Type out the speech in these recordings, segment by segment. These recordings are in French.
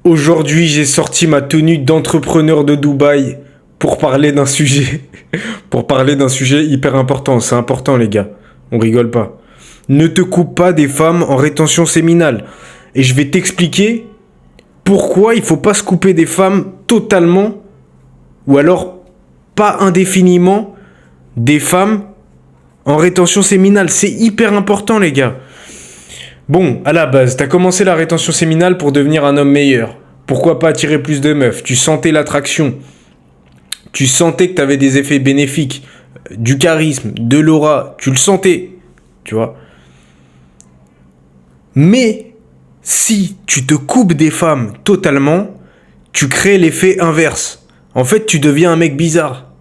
Aujourd'hui, j'ai sorti ma tenue d'entrepreneur de Dubaï pour parler d'un sujet, pour parler d'un sujet hyper important. C'est important, les gars. On rigole pas. Ne te coupe pas des femmes en rétention séminale. Et je vais t'expliquer pourquoi il faut pas se couper des femmes totalement, ou alors pas indéfiniment, des femmes en rétention séminale. C'est hyper important, les gars. Bon, à la base, t'as commencé la rétention séminale pour devenir un homme meilleur. Pourquoi pas attirer plus de meufs? Tu sentais l'attraction. Tu sentais que t'avais des effets bénéfiques. Du charisme, de l'aura. Tu le sentais. Tu vois. Mais, si tu te coupes des femmes totalement, tu crées l'effet inverse. En fait, tu deviens un mec bizarre.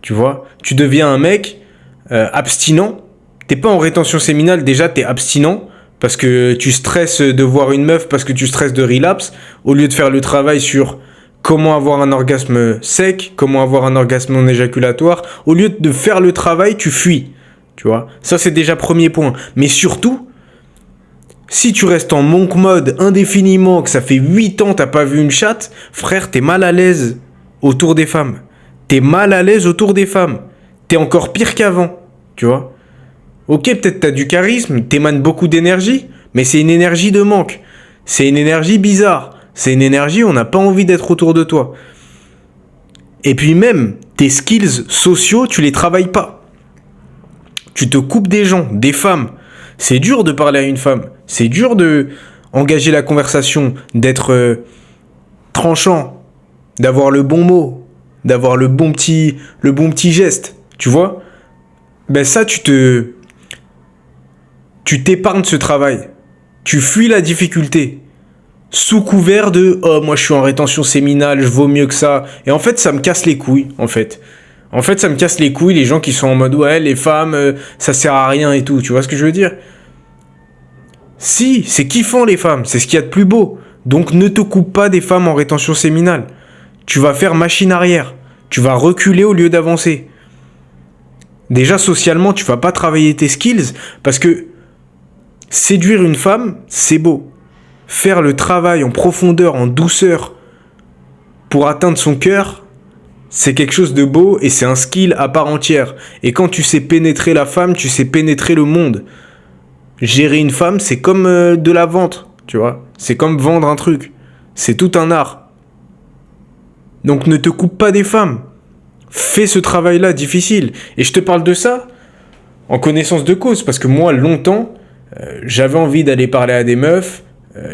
Tu vois. Tu deviens un mec abstinent. T'es pas en rétention séminale, déjà t'es abstinent. Parce que tu stresses de voir une meuf, parce que tu stresses de relapse, au lieu de faire le travail sur comment avoir un orgasme sec, comment avoir un orgasme non éjaculatoire, au lieu de faire le travail, tu fuis. Tu vois, ça c'est déjà premier point. Mais surtout, si tu restes en monk mode indéfiniment, que ça fait 8 ans t'as pas vu une chatte, frère, t'es mal à l'aise autour des femmes. T'es mal à l'aise autour des femmes. T'es encore pire qu'avant, tu vois. Ok, peut-être t'as du charisme, t'émanes beaucoup d'énergie, mais c'est une énergie de manque. C'est une énergie bizarre. C'est une énergie où on n'a pas envie d'être autour de toi. Et puis même, tes skills sociaux, tu les travailles pas. Tu te coupes des gens, des femmes. C'est dur de parler à une femme. C'est dur de engager la conversation, d'être tranchant, d'avoir le bon mot, d'avoir le bon petit geste. Tu vois? Ben ça, tu t'épargnes ce travail. Tu fuis la difficulté. Sous couvert de oh, moi je suis en rétention séminale, je vaux mieux que ça. Et en fait, ça me casse les couilles, en fait. En fait, ça me casse les couilles, les gens qui sont en mode ouais, les femmes, ça sert à rien et tout. Tu vois ce que je veux dire? Si, c'est kiffant les femmes, c'est ce qu'il y a de plus beau. Donc ne te coupe pas des femmes en rétention séminale. Tu vas faire machine arrière. Tu vas reculer au lieu d'avancer. Déjà, socialement, tu vas pas travailler tes skills parce que séduire une femme, c'est beau. Faire le travail en profondeur, en douceur, pour atteindre son cœur, c'est quelque chose de beau et c'est un skill à part entière. Et quand tu sais pénétrer la femme, tu sais pénétrer le monde. Gérer une femme, c'est comme de la vente, tu vois. C'est comme vendre un truc. C'est tout un art. Donc ne te coupe pas des femmes. Fais ce travail-là difficile. Et je te parle de ça en connaissance de cause, parce que moi, longtemps, j'avais envie d'aller parler à des meufs,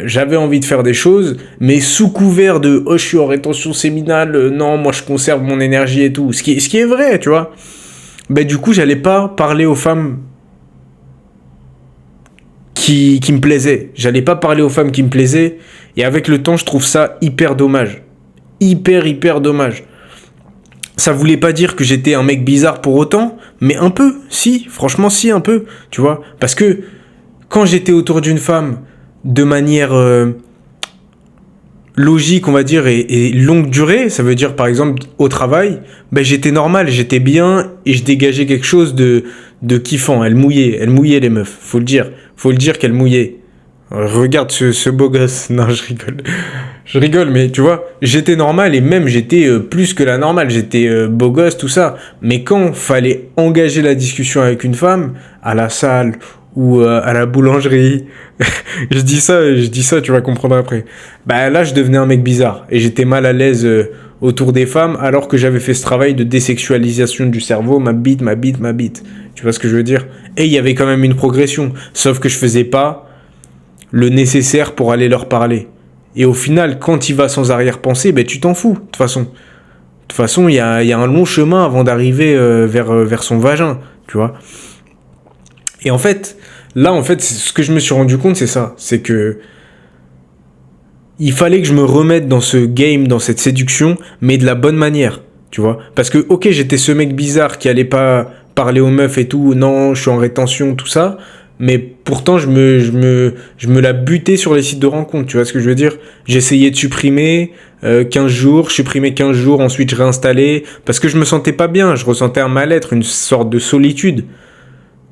j'avais envie de faire des choses, mais sous couvert de oh je suis en rétention séminale, non moi je conserve mon énergie et tout, ce qui est vrai, tu vois. Ben du coup j'allais pas parler aux femmes qui me plaisaient, j'allais pas parler aux femmes qui me plaisaient, et avec le temps je trouve ça hyper dommage, hyper dommage. Ça voulait pas dire que j'étais un mec bizarre pour autant, mais un peu, si, franchement si un peu, tu vois, parce que quand j'étais autour d'une femme de manière logique, on va dire, et longue durée, ça veut dire par exemple au travail, ben j'étais normal, j'étais bien et je dégageais quelque chose de kiffant. Elle mouillait les meufs, faut le dire qu'elle mouillait. Regarde ce beau gosse, non je rigole, je rigole, mais tu vois, j'étais normal et même j'étais plus que la normale, j'étais beau gosse, tout ça. Mais quand fallait engager la discussion avec une femme, à la salle ou à la boulangerie, je dis ça, tu vas comprendre après. Bah là, je devenais un mec bizarre et j'étais mal à l'aise autour des femmes alors que j'avais fait ce travail de désexualisation du cerveau, ma bite. Tu vois ce que je veux dire? Et il y avait quand même une progression, sauf que je faisais pas le nécessaire pour aller leur parler. Et au final, quand il va sans arrière-pensée, ben tu t'en fous, de toute façon. De toute façon, il y a un long chemin avant d'arriver vers son vagin, tu vois. Et en fait, là, ce que je me suis rendu compte, c'est ça. C'est que il fallait que je me remette dans ce game, dans cette séduction, mais de la bonne manière, tu vois. Parce que, ok, j'étais ce mec bizarre qui allait pas parler aux meufs et tout, non, je suis en rétention, tout ça, mais pourtant, je me la butais sur les sites de rencontres, tu vois ce que je veux dire? J'essayais de supprimer 15 jours, je supprimais 15 jours, ensuite je réinstallais, parce que je me sentais pas bien, je ressentais un mal-être, une sorte de solitude.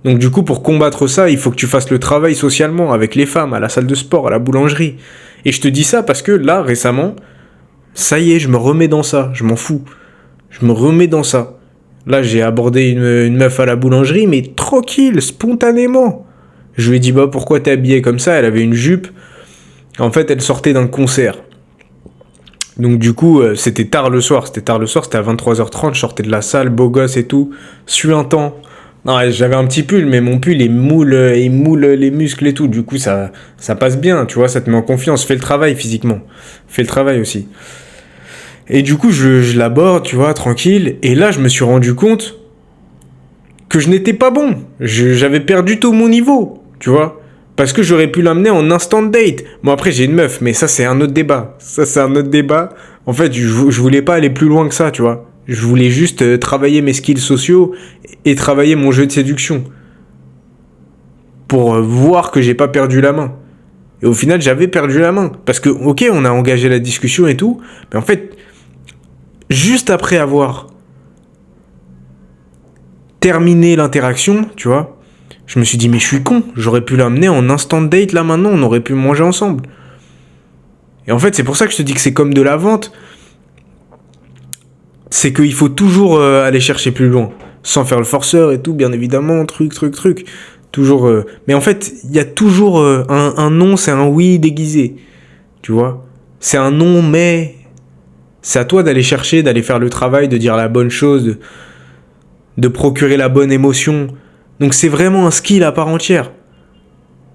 Donc du coup, pour combattre ça, il faut que tu fasses le travail socialement avec les femmes, à la salle de sport, à la boulangerie. Et je te dis ça parce que là, récemment, ça y est, je me remets dans ça. Je m'en fous. Je me remets dans ça. Là, j'ai abordé une meuf à la boulangerie, mais tranquille, spontanément. Je lui ai dit, bah pourquoi t'es habillée comme ça? Elle avait une jupe. En fait, elle sortait d'un concert. Donc du coup, c'était tard le soir. C'était à 23h30. Je sortais de la salle, beau gosse et tout. Suintant. Non, j'avais un petit pull, mais mon pull, il moule les muscles et tout. Du coup, ça passe bien, tu vois, ça te met en confiance. Fais le travail physiquement. Fais le travail aussi. Et du coup, je l'aborde, tu vois, tranquille. Et là, je me suis rendu compte que je n'étais pas bon. J'avais perdu tout mon niveau, tu vois. Parce que j'aurais pu l'amener en instant date. Bon, après, j'ai une meuf, mais ça, c'est un autre débat. En fait, je voulais pas aller plus loin que ça, tu vois. Je voulais juste travailler mes skills sociaux et travailler mon jeu de séduction. Pour voir que j'ai pas perdu la main. Et au final, j'avais perdu la main. Parce que, ok, on a engagé la discussion et tout. Mais en fait, juste après avoir terminé l'interaction, tu vois, je me suis dit, mais je suis con, j'aurais pu l'amener en instant date là maintenant, on aurait pu manger ensemble. Et en fait, c'est pour ça que je te dis que c'est comme de la vente. C'est qu'il faut toujours aller chercher plus loin. Sans faire le forceur et tout, bien évidemment, truc. Toujours. Mais en fait, il y a toujours un non, c'est un oui déguisé. Tu vois? C'est un non, mais. C'est à toi d'aller chercher, d'aller faire le travail, de dire la bonne chose, de procurer la bonne émotion. Donc c'est vraiment un skill à part entière.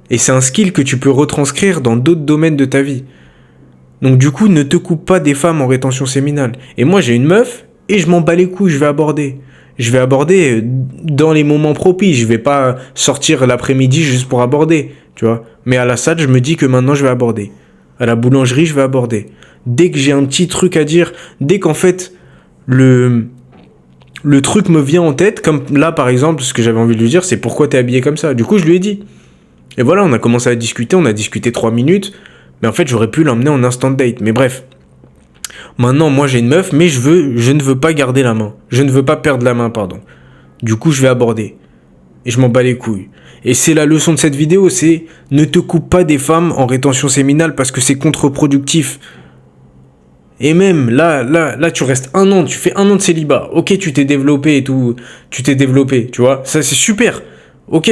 Et c'est un skill que tu peux retranscrire dans d'autres domaines de ta vie. Donc du coup, ne te coupe pas des femmes en rétention séminale. Et moi, j'ai une meuf, et je m'en bats les couilles, je vais aborder. Je vais aborder dans les moments propices. Je vais pas sortir l'après-midi juste pour aborder, tu vois. Mais à la salle, je me dis que maintenant, je vais aborder. À la boulangerie, je vais aborder. Dès que j'ai un petit truc à dire, dès qu'en fait, le truc me vient en tête, comme là par exemple, ce que j'avais envie de lui dire, c'est pourquoi t'es habillé comme ça. Du coup, je lui ai dit. Et voilà, on a commencé à discuter, on a discuté 3 minutes, mais en fait, j'aurais pu l'emmener en instant date. Mais bref, maintenant, moi j'ai une meuf, mais je ne veux pas garder la main. Je ne veux pas perdre la main, pardon. Du coup, je vais aborder. Et je m'en bats les couilles. Et c'est la leçon de cette vidéo, c'est ne te coupe pas des femmes en rétention séminale parce que c'est contre-productif. Et même, là, tu restes 1 an, tu fais 1 an de célibat. Ok, tu t'es développé et tout, tu vois. Ça, c'est super. Ok.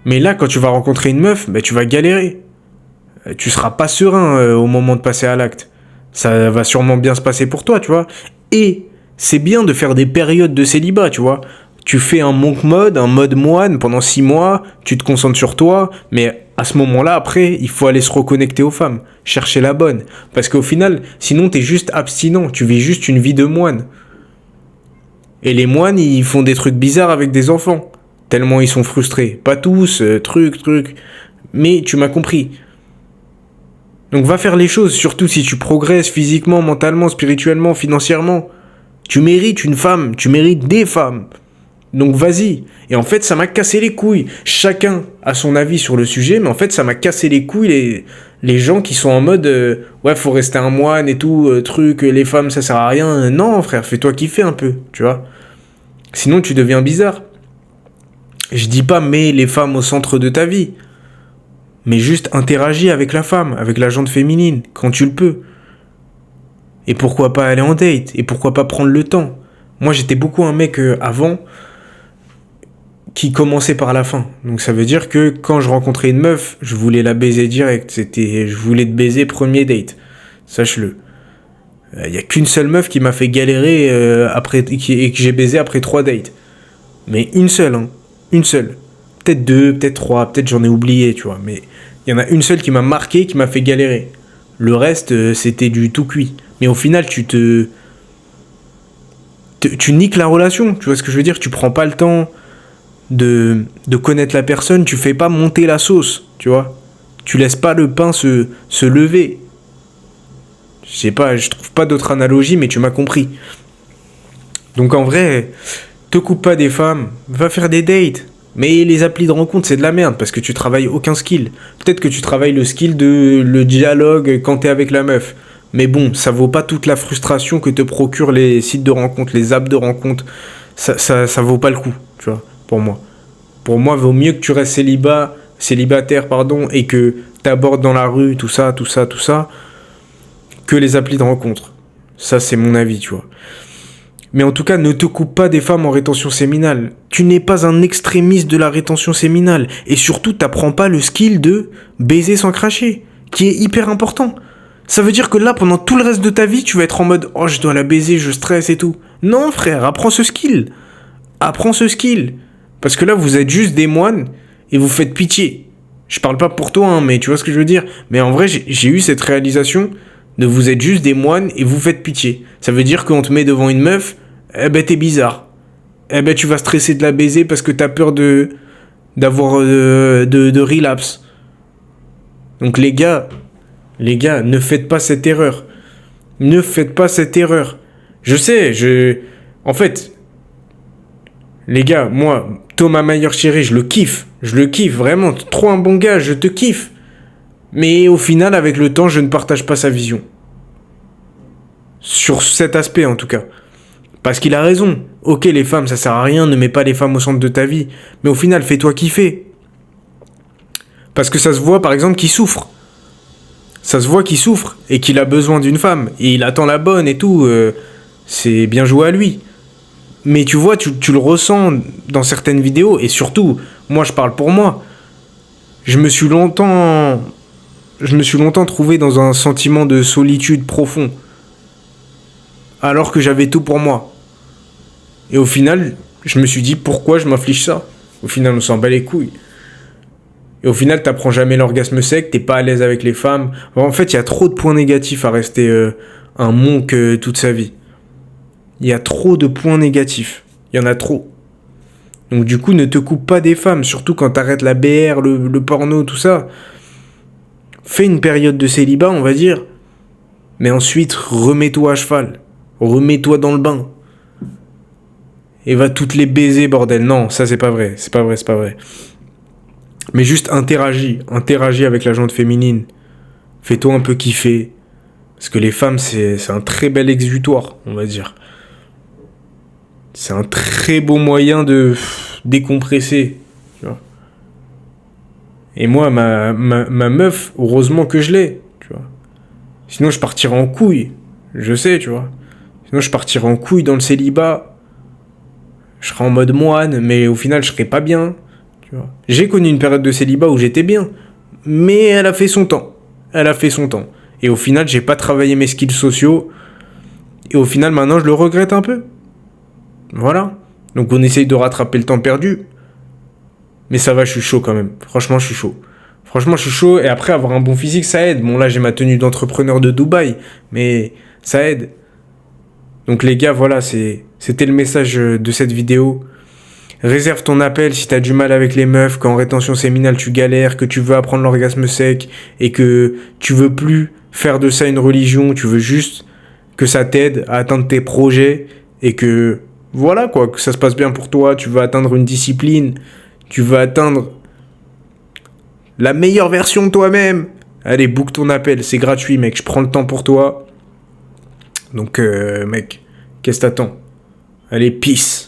Mais là, quand tu vas rencontrer une meuf, tu vas galérer. Tu seras pas serein au moment de passer à l'acte. Ça va sûrement bien se passer pour toi, tu vois. Et c'est bien de faire des périodes de célibat, tu vois. Tu fais un monk mode, un mode moine pendant 6 mois, tu te concentres sur toi, mais à ce moment-là, après, il faut aller se reconnecter aux femmes, chercher la bonne. Parce qu'au final, sinon, t'es juste abstinent, tu vis juste une vie de moine. Et les moines, ils font des trucs bizarres avec des enfants, tellement ils sont frustrés. Pas tous, truc. Mais tu m'as compris. Donc va faire les choses, surtout si tu progresses physiquement, mentalement, spirituellement, financièrement. Tu mérites une femme, tu mérites des femmes. Donc vas-y. Et en fait, ça m'a cassé les couilles. Chacun a son avis sur le sujet, mais en fait, ça m'a cassé les couilles les gens qui sont en mode ouais, faut rester un moine et tout, les femmes, ça sert à rien. Non, frère, fais-toi kiffer un peu, tu vois. Sinon, tu deviens bizarre. Je dis pas mets les femmes au centre de ta vie, mais juste interagis avec la femme, avec la jante féminine, quand tu le peux. Et pourquoi pas aller en date? Et pourquoi pas prendre le temps? Moi, j'étais beaucoup un mec avant qui commençait par la fin. Donc ça veut dire que quand je rencontrais une meuf, je voulais la baiser direct. Je voulais te baiser premier date. Sache-le. Il y a qu'une seule meuf qui m'a fait galérer et que j'ai baisé après 3 dates. Mais une seule, hein. Une seule. Peut-être 2, peut-être 3, peut-être j'en ai oublié, tu vois. Mais il y en a une seule qui m'a marqué, qui m'a fait galérer. Le reste, c'était du tout cuit. Mais au final, tu niques la relation. Tu vois ce que je veux dire? Tu prends pas le temps de connaître la personne, tu fais pas monter la sauce, tu vois. Tu laisses pas le pain se lever. Je sais pas, je trouve pas d'autre analogie, mais tu m'as compris. Donc en vrai, te coupe pas des femmes, va faire des dates. Mais les applis de rencontre, c'est de la merde, parce que tu travailles aucun skill. Peut-être que tu travailles le skill de le dialogue quand t'es avec la meuf. Mais bon, ça vaut pas toute la frustration que te procurent les sites de rencontre, les apps de rencontre. Ça vaut pas le coup, tu vois. Pour moi, vaut mieux que tu restes célibataire, et que t'abordes dans la rue, tout ça, que les applis de rencontre. Ça, c'est mon avis, tu vois. Mais en tout cas, ne te coupe pas des femmes en rétention séminale. Tu n'es pas un extrémiste de la rétention séminale. Et surtout, t'apprends pas le skill de baiser sans cracher, qui est hyper important. Ça veut dire que là, pendant tout le reste de ta vie, tu vas être en mode « Oh, je dois la baiser, je stresse et tout ». Non, frère, apprends ce skill. Apprends ce skill. Parce que là, vous êtes juste des moines et vous faites pitié. Je parle pas pour toi, hein, mais tu vois ce que je veux dire. Mais en vrai, j'ai eu cette réalisation de vous êtes juste des moines et vous faites pitié. Ça veut dire qu'on te met devant une meuf, eh ben t'es bizarre. Eh ben tu vas stresser de la baiser parce que t'as peur d'avoir de relapse. Donc les gars, ne faites pas cette erreur. Ne faites pas cette erreur. Je sais, en fait, les gars, moi, Thomas Mayer-Thierry, je le kiffe, vraiment, trop un bon gars, je te kiffe. Mais au final, avec le temps, je ne partage pas sa vision. Sur cet aspect, en tout cas. Parce qu'il a raison. Ok, les femmes, ça sert à rien, ne mets pas les femmes au centre de ta vie. Mais au final, fais-toi kiffer. Parce que ça se voit, par exemple, qu'il souffre. Ça se voit qu'il souffre et qu'il a besoin d'une femme. Et il attend la bonne et tout. C'est bien joué à lui. Mais tu vois, tu le ressens dans certaines vidéos. Et surtout, moi, je parle pour moi. Je me suis longtemps trouvé dans un sentiment de solitude profond. Alors que j'avais tout pour moi. Et au final, je me suis dit, pourquoi je m'inflige ça ? Au final, on s'en bat les couilles. Et au final, t'apprends jamais l'orgasme sec, t'es pas à l'aise avec les femmes. En fait, il y a trop de points négatifs à rester un monk toute sa vie. Il y a trop de points négatifs. Il y en a trop. Donc du coup, ne te coupe pas des femmes, surtout quand t'arrêtes la BR, le porno, tout ça. Fais une période de célibat, on va dire. Mais ensuite, remets-toi à cheval. Remets-toi dans le bain. Et va toutes les baiser, bordel. Non, ça c'est pas vrai. C'est pas vrai. Mais juste interagis avec la gente féminine. Fais-toi un peu kiffer. Parce que les femmes, c'est un très bel exutoire, on va dire. C'est un très beau moyen de décompresser. Tu vois. Et moi, ma meuf, heureusement que je l'ai. Tu vois. Sinon, je partirais en couille. Je sais, tu vois. Sinon, je partirais en couille dans le célibat. Je serais en mode moine, mais au final, je serais pas bien. Tu vois. J'ai connu une période de célibat où j'étais bien. Mais elle a fait son temps. Et au final, j'ai pas travaillé mes skills sociaux. Et au final, maintenant, je le regrette un peu. Voilà. Donc, on essaye de rattraper le temps perdu. Mais ça va, je suis chaud quand même. Franchement, je suis chaud. Et après, avoir un bon physique, ça aide. Bon, là, j'ai ma tenue d'entrepreneur de Dubaï. Mais ça aide. Donc, les gars, voilà, c'était le message de cette vidéo. Réserve ton appel si t'as du mal avec les meufs, qu'en rétention séminale tu galères, que tu veux apprendre l'orgasme sec et que tu veux plus faire de ça une religion, tu veux juste que ça t'aide à atteindre tes projets et que voilà quoi, que ça se passe bien pour toi, tu veux atteindre une discipline, tu veux atteindre la meilleure version de toi-même. Allez, book ton appel, c'est gratuit mec, je prends le temps pour toi. Donc mec, qu'est-ce que t'attends ? Allez, peace.